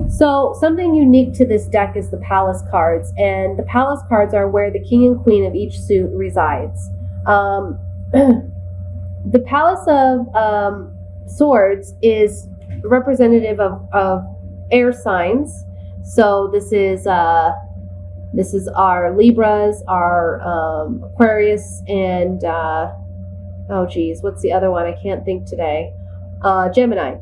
So something unique to this deck is the Palace cards, and the Palace cards are where the king and queen of each suit resides. Um, the Palace of Swords is representative of air signs. So this is our Libras, our Aquarius, and oh geez, what's the other one? I can't think today. Gemini.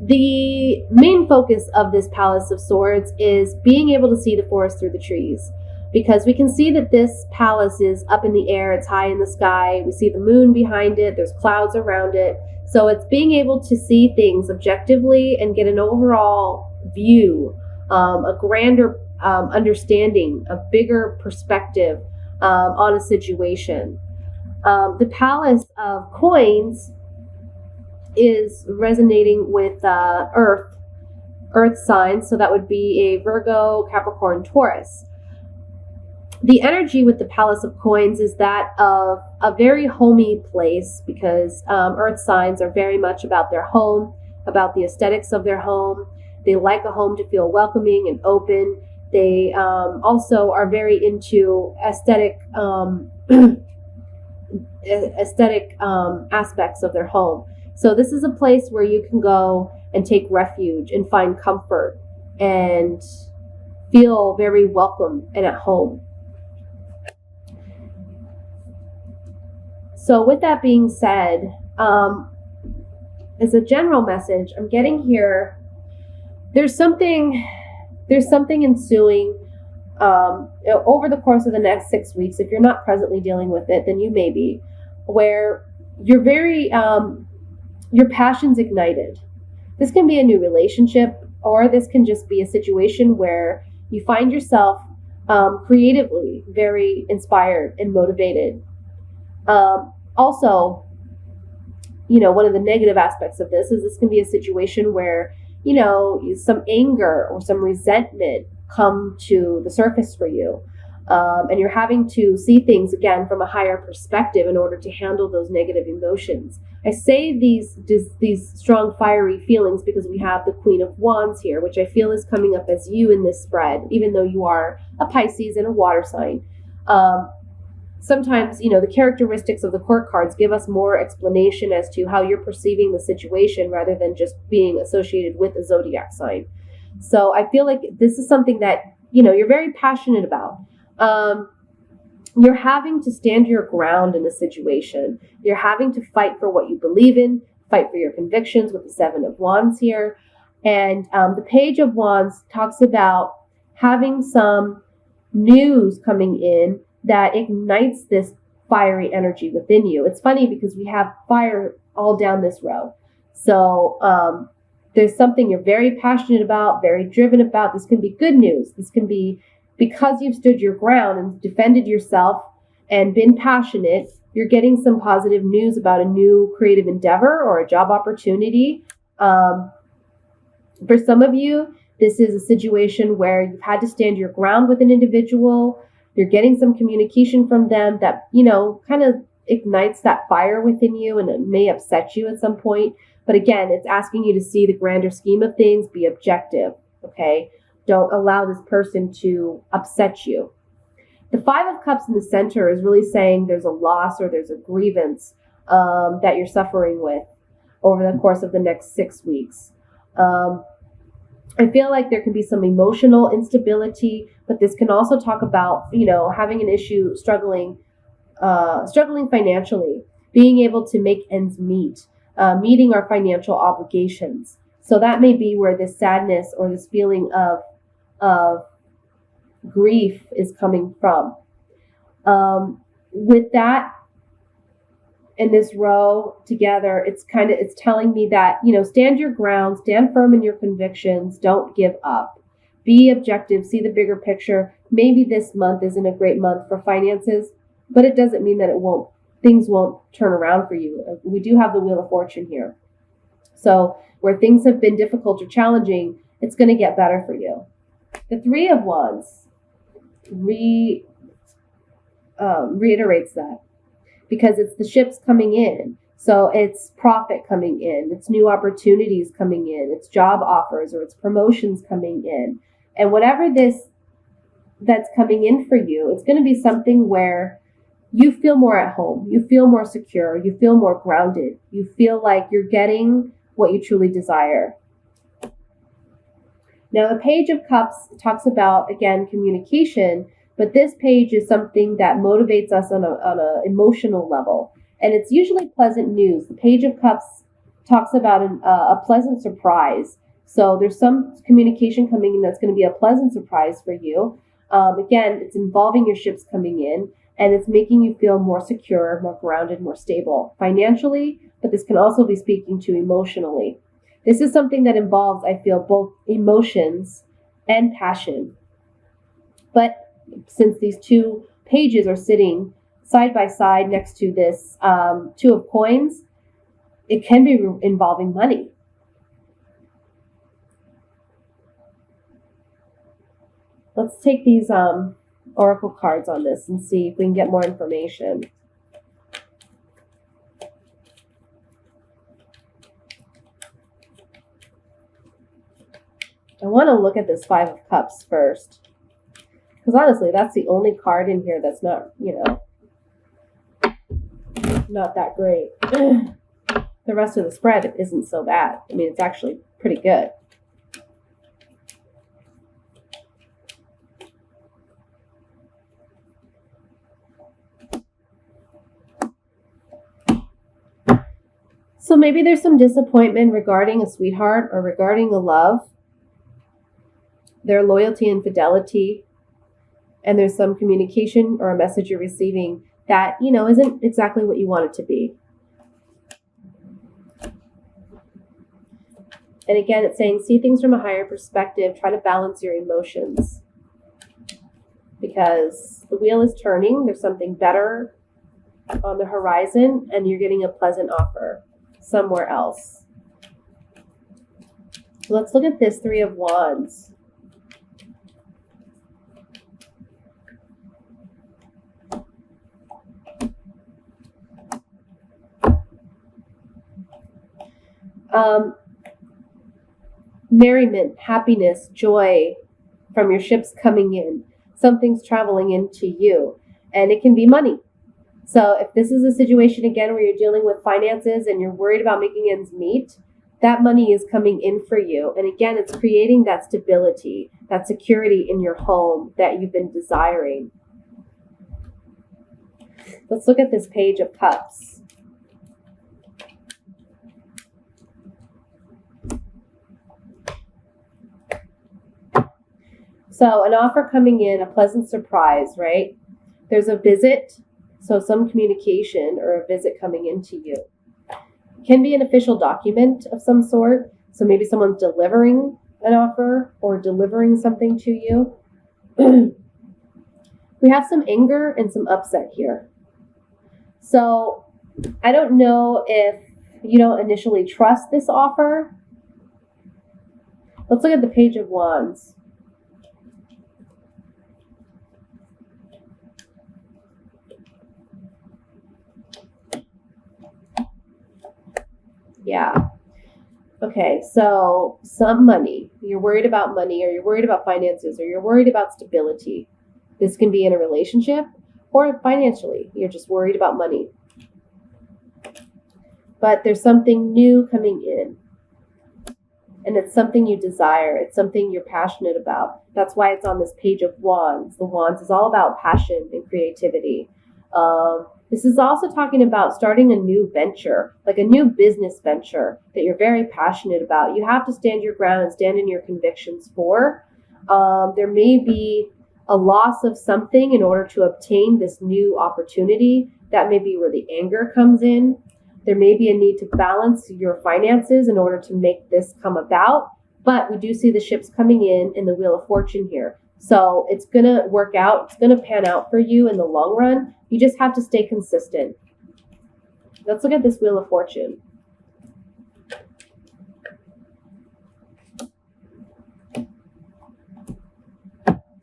The main focus of this Palace of Swords is being able to see the forest through the trees, because we can see that this palace is up in the air, it's high in the sky, we see the moon behind it, there's clouds around it, so it's being able to see things objectively and get an overall view, a grander understanding, a bigger perspective on a situation. The Palace of Coins is resonating with earth signs, so that would be a Virgo, Capricorn, Taurus. The energy with the Palace of Coins is that of a very homey place, because earth signs are very much about their home, about the aesthetics of their home. They like a home to feel welcoming and open. They also are very into aesthetic aspects of their home. So this is a place where you can go and take refuge and find comfort and feel very welcome and at home. So with that being said, as a general message, I'm getting here, there's something ensuing over the course of the next 6 weeks. If you're not presently dealing with it, then you may be, where you're very your passion's ignited. This can be a new relationship, or this can just be a situation where you find yourself creatively very inspired and motivated. Also, one of the negative aspects of this is this can be a situation where, some anger or some resentment come to the surface for you. And you're having to see things again from a higher perspective in order to handle those negative emotions. I say these strong, fiery feelings because we have the Queen of Wands here, which I feel is coming up as you in this spread, even though you are a Pisces and a water sign. Sometimes, the characteristics of the court cards give us more explanation as to how you're perceiving the situation rather than just being associated with a zodiac sign. So I feel like this is something that, you're very passionate about. You're having to stand your ground in a situation. You're having to fight for what you believe in, fight for your convictions with the Seven of Wands here. And the Page of Wands talks about having some news coming in that ignites this fiery energy within you. It's funny because we have fire all down this row. So there's something you're very passionate about, very driven about. This can be good news. This can be because you've stood your ground and defended yourself and been passionate, you're getting some positive news about a new creative endeavor or a job opportunity. For some of you, this is a situation where you've had to stand your ground with an individual. You're getting some communication from them that, kind of ignites that fire within you, and it may upset you at some point. But again, it's asking you to see the grander scheme of things, be objective, okay? Don't allow this person to upset you. The Five of Cups in the center is really saying there's a loss or there's a grievance that you're suffering with over the course of the next 6 weeks. I feel like there can be some emotional instability, but this can also talk about, having an issue, struggling financially, being able to make ends meet, meeting our financial obligations. So that may be where this sadness or this feeling of grief is coming from. With that and this row together, it's telling me that, stand your ground, stand firm in your convictions, don't give up. Be objective, see the bigger picture. Maybe this month isn't a great month for finances, but it doesn't mean that things won't turn around for you. We do have the Wheel of Fortune here. So where things have been difficult or challenging, it's going to get better for you. The Three of Wands reiterates that, because it's the ships coming in. So it's profit coming in, it's new opportunities coming in, it's job offers or it's promotions coming in. And whatever this that's coming in for you, it's going to be something where you feel more at home, you feel more secure, you feel more grounded, you feel like you're getting what you truly desire. Now, the Page of Cups talks about, again, communication, but this page is something that motivates us on an emotional level. And it's usually pleasant news. The Page of Cups talks about a pleasant surprise. So there's some communication coming in that's going to be a pleasant surprise for you. Again, it's involving your ships coming in, and it's making you feel more secure, more grounded, more stable financially, but this can also be speaking to emotionally. This is something that involves, I feel, both emotions and passion. But since these two pages are sitting side by side next to this Two of Coins, it can be involving money. Let's take these oracle cards on this and see if we can get more information. I want to look at this Five of Cups first. Because honestly, that's the only card in here that's not, not that great. The rest of the spread isn't so bad. I mean, it's actually pretty good. So maybe there's some disappointment regarding a sweetheart or regarding a love, their loyalty and fidelity, and there's some communication or a message you're receiving that, isn't exactly what you want it to be. And again, it's saying, see things from a higher perspective, try to balance your emotions. Because the wheel is turning, there's something better on the horizon, and you're getting a pleasant offer somewhere else. Let's look at this Three of Wands. Merriment, happiness, joy from your ships coming in. Something's traveling into you, and it can be money. So if this is a situation, again, where you're dealing with finances and you're worried about making ends meet, that money is coming in for you. And again, it's creating that stability, that security in your home that you've been desiring. Let's look at this Page of Cups. So an offer coming in, a pleasant surprise, right? There's a visit, so some communication or a visit coming into you. It can be an official document of some sort. So maybe someone's delivering an offer or delivering something to you. We have some anger and some upset here. So I don't know if you don't initially trust this offer. Let's look at the Page of Wands. Yeah. Okay, so some money. You're worried about money, or you're worried about finances, or you're worried about stability. This can be in a relationship or financially. You're just worried about money. But there's something new coming in. And it's something you desire. It's something you're passionate about. That's why it's on this Page of Wands. The Wands is all about passion and creativity. This is also talking about starting a new venture, like a new business venture that you're very passionate about. You have to stand your ground and stand in your convictions for. There may be a loss of something in order to obtain this new opportunity. That may be where the anger comes in. There may be a need to balance your finances in order to make this come about. But we do see the ships coming in the Wheel of Fortune here. So it's going to work out. It's going to pan out for you in the long run. You just have to stay consistent. Let's look at this Wheel of Fortune.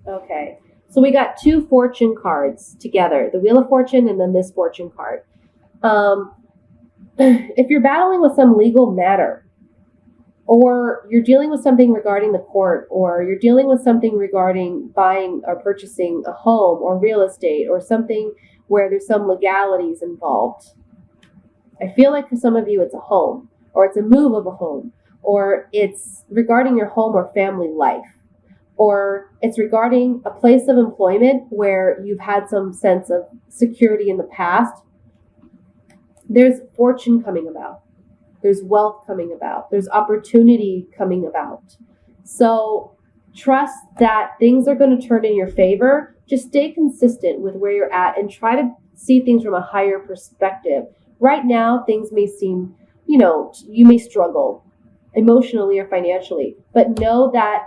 Okay, so we got two fortune cards together, the Wheel of Fortune and then this fortune card. if you're battling with some legal matter, or you're dealing with something regarding the court, or you're dealing with something regarding buying or purchasing a home or real estate, or something where there's some legalities involved, I feel like for some of you it's a home, or it's a move of a home, or it's regarding your home or family life, or it's regarding a place of employment where you've had some sense of security in the past. There's fortune coming about. There's wealth coming about. There's opportunity coming about. So trust that things are going to turn in your favor. Just stay consistent with where you're at and try to see things from a higher perspective. Right now, things may seem, you may struggle emotionally or financially, but know that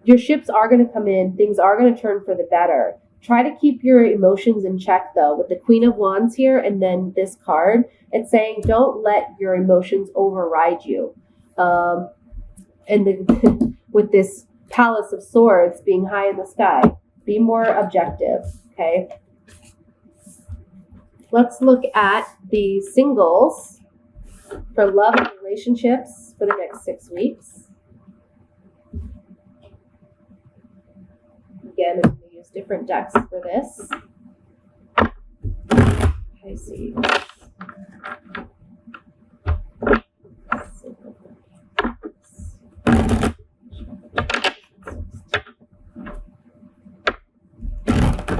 your ships are going to come in. Things are going to turn for the better. Try to keep your emotions in check, though, with the Queen of Wands here and then this card. It's saying don't let your emotions override you. With this Palace of Swords being high in the sky, be more objective, okay? Let's look at the singles for love and relationships for the next 6 weeks. Again, I'm going to use different decks for this. Pisces.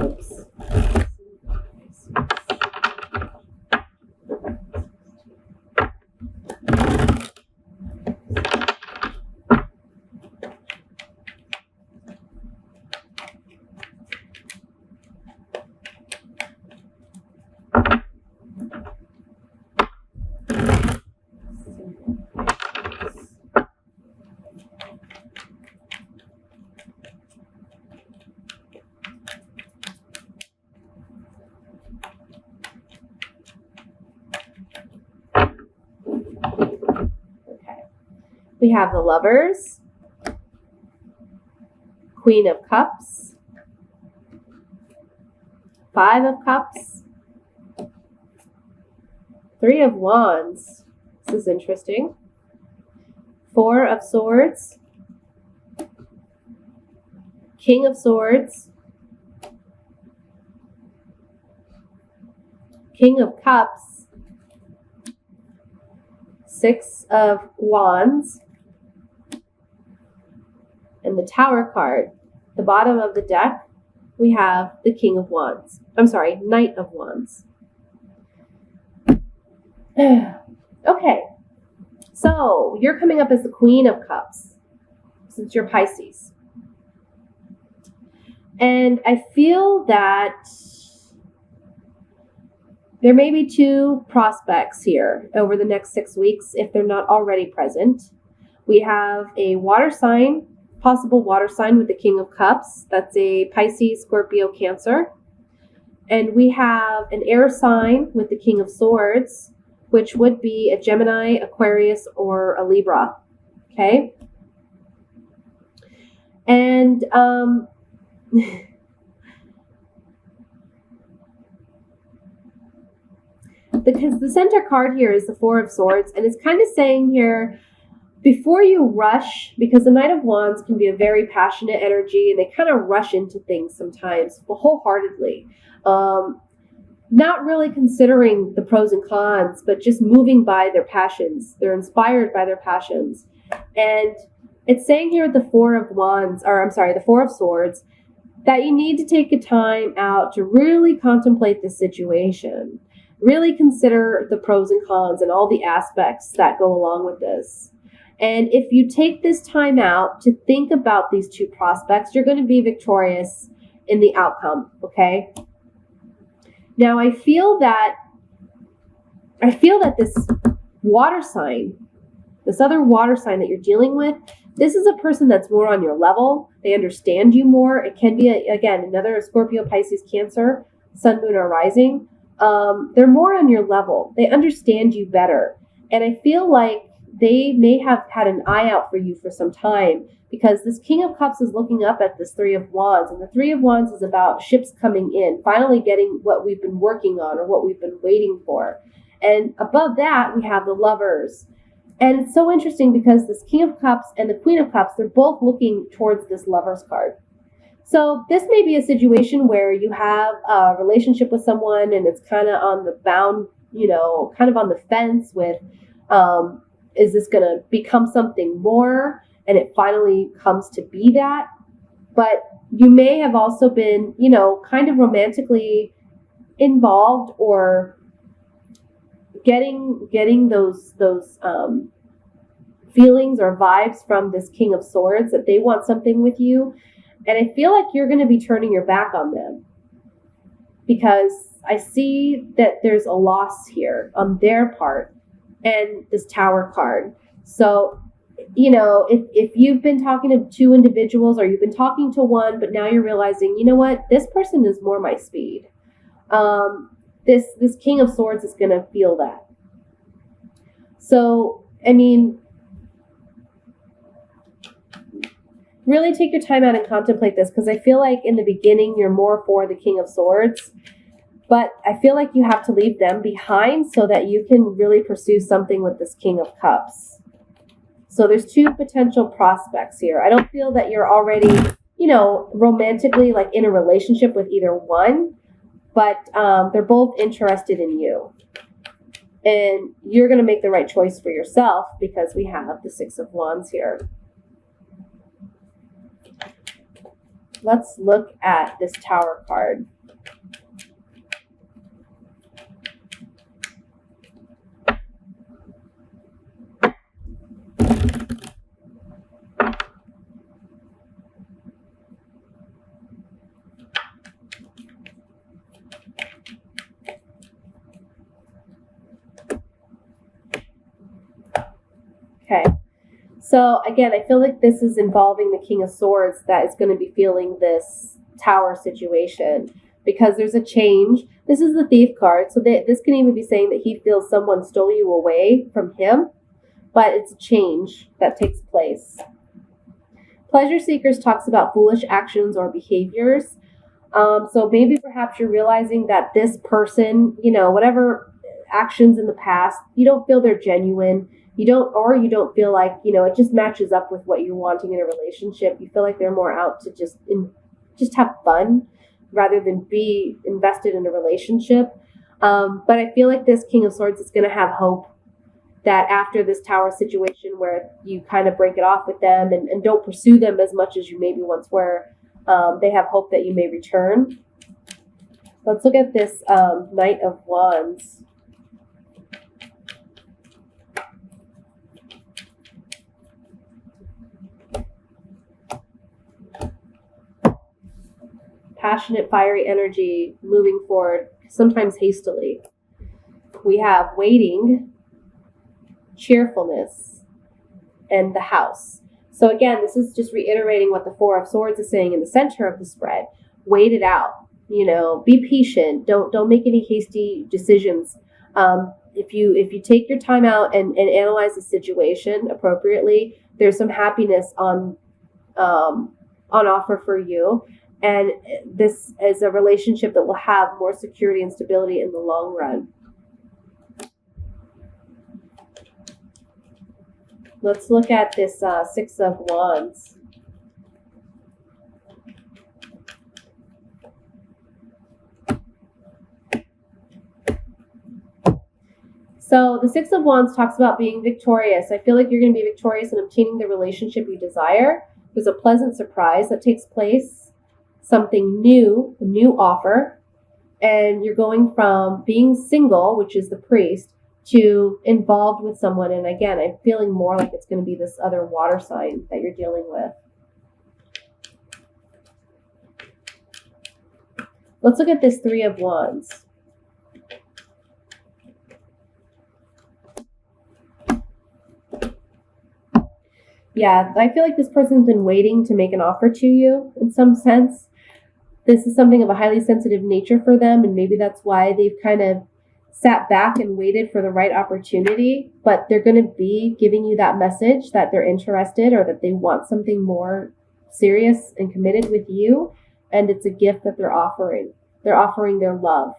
Oops. We have the Lovers, Queen of Cups, 5 of Cups, 3 of Wands. This is interesting. 4 of Swords, King of Swords, King of Cups, 6 of Wands, and the Tower card. The bottom of the deck, we have the King of Wands. I'm sorry, Knight of Wands. Okay, so you're coming up as the Queen of Cups, since you're Pisces. And I feel that there may be 2 prospects here over the next 6 weeks, if they're not already present. We have a water sign, possible water sign with the King of Cups. That's a Pisces, Scorpio, Cancer. And we have an air sign with the King of Swords, which would be a Gemini, Aquarius, or a Libra. Okay? And because the center card here is the 4 of Swords, and it's kind of saying here, before you rush, because the Knight of Wands can be a very passionate energy, and they kind of rush into things sometimes wholeheartedly. Not really considering the pros and cons, but just moving by their passions. They're inspired by their passions. And it's saying here with the 4 of Wands, or I'm sorry, the 4 of Swords, that you need to take a time out to really contemplate the situation. Really consider the pros and cons and all the aspects that go along with this. And if you take this time out to think about these 2 prospects, you're going to be victorious in the outcome, okay? Now, I feel that this water sign, this other water sign that you're dealing with, this is a person that's more on your level. They understand you more. It can be, again, another Scorpio, Pisces, Cancer, Sun, Moon, or Rising. They're more on your level. They understand you better. And I feel like they may have had an eye out for you for some time, because this King of Cups is looking up at this 3 of Wands, and the 3 of Wands is about ships coming in, finally getting what we've been working on or what we've been waiting for. And above that, we have the Lovers. And it's so interesting because this King of Cups and the Queen of Cups, they're both looking towards this Lovers card. So this may be a situation where you have a relationship with someone and it's kind of on the bound, kind of on the fence with, is this going to become something more? And it finally comes to be that. But you may have also been, kind of romantically involved or getting those feelings or vibes from this King of Swords that they want something with you. And I feel like you're going to be turning your back on them because I see that there's a loss here on their part and this Tower card. So, if you've been talking to two individuals or you've been talking to one, but now you're realizing, you know what, this person is more my speed. This King of Swords is going to feel that. So, really take your time out and contemplate this because I feel like in the beginning you're more for the King of Swords, but I feel like you have to leave them behind so that you can really pursue something with this King of Cups. So there's two potential prospects here. I don't feel that you're already, romantically like in a relationship with either one, but they're both interested in you. And you're going to make the right choice for yourself because we have the Six of Wands here. Let's look at this Tower card. Okay. So again, I feel like this is involving the King of Swords that is going to be feeling this Tower situation because there's a change. This is the Thief card. So this can even be saying that he feels someone stole you away from him, but it's a change that takes place. Pleasure Seekers talks about foolish actions or behaviors. So maybe perhaps you're realizing that this person, whatever actions in the past, you don't feel they're genuine. You don't feel like, it just matches up with what you're wanting in a relationship. You feel like they're more out to just have fun rather than be invested in a relationship. But I feel like this King of Swords is going to have hope that after this Tower situation where you kind of break it off with them and don't pursue them as much as you maybe once were, they have hope that you may return. Let's look at this Knight of Wands. Passionate, fiery energy, moving forward, sometimes hastily. We have waiting, cheerfulness, and the House. So again, this is just reiterating what the Four of Swords is saying in the center of the spread. Wait it out. Be patient. Don't make any hasty decisions. If you take your time out and analyze the situation appropriately, there's some happiness on offer for you. And this is a relationship that will have more security and stability in the long run. Let's look at this Six of Wands. So the Six of Wands talks about being victorious. I feel like you're going to be victorious in obtaining the relationship you desire. There's a pleasant surprise that takes place. Something new, a new offer, and you're going from being single, which is the Priest, to involved with someone. And again, I'm feeling more like it's going to be this other water sign that you're dealing with. Let's look at this Three of Wands. Yeah, I feel like this person's been waiting to make an offer to you in some sense. This is something of a highly sensitive nature for them, and maybe that's why they've kind of sat back and waited for the right opportunity, but they're going to be giving you that message that they're interested or that they want something more serious and committed with you, and it's a gift that they're offering. They're offering their love.